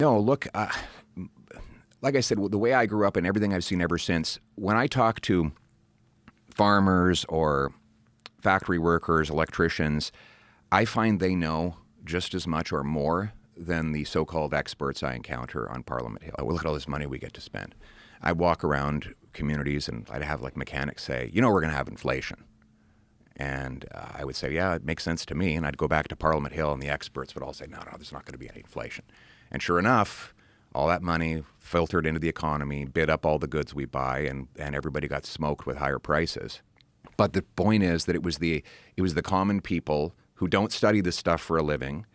No, look, like I said, the way I grew up and everything I've seen ever since, when I talk to farmers or factory workers, electricians, I find they know just as much or more than the so-called experts I encounter on Parliament Hill. Well, look at all this money we get to spend. I'd walk around communities and I'd have like mechanics say, you know, we're going to have inflation. And I would say, yeah, it makes sense to me. And I'd go back to Parliament Hill and the experts would all say, no, there's not going to be any inflation. And sure enough, all that money filtered into the economy, bid up all the goods we buy, and everybody got smoked with higher prices. But the point is that it was the common people who don't study this stuff for a living,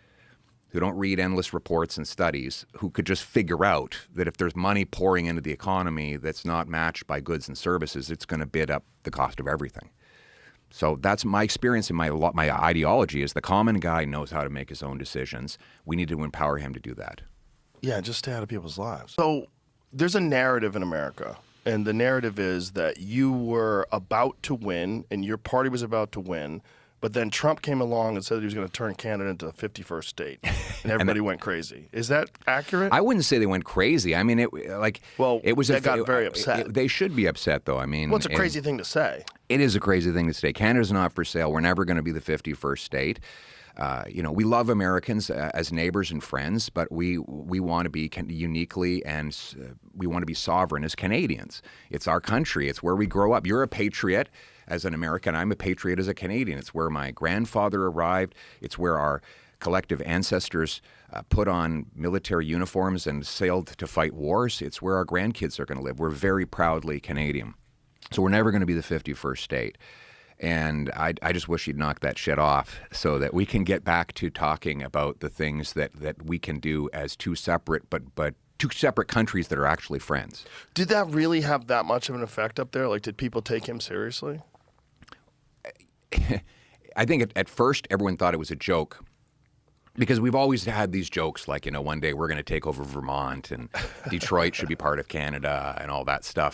who don't read endless reports and studies, who could just figure out that if there's money pouring into the economy that's not matched by goods and services, it's going to bid up the cost of everything. So that's my experience and my ideology is the common guy knows how to make his own decisions. We need to empower him to do that. Yeah, just stay out of people's lives. So there's a narrative in America, and the narrative is that you were about to win and your party was about to win, but then Trump came along and said that he was going to turn Canada into the 51st state, and everybody went crazy. Is that accurate? I wouldn't say they went crazy. I mean, it was they got very upset. They should be upset, though. I mean, well, it's a crazy thing to say. It is a crazy thing to say. Canada's not for sale. We're never going to be the 51st state. We love Americans as neighbors and friends, but we want to be uniquely and we want to be sovereign as Canadians. It's our country. It's where we grow up. You're a patriot as an American. I'm a patriot as a Canadian. It's where my grandfather arrived. It's where our collective ancestors put on military uniforms and sailed to fight wars. It's where our grandkids are going to live. We're very proudly Canadian. So we're never going to be the 51st state. And I just wish he'd knock that shit off so that we can get back to talking about the things that we can do as two separate but two separate countries that are actually friends. Did that really have that much of an effect up there? Like, did people take him seriously? I think at first everyone thought it was a joke. Because we've always had these jokes like, one day we're going to take over Vermont and Detroit should be part of Canada and all that stuff.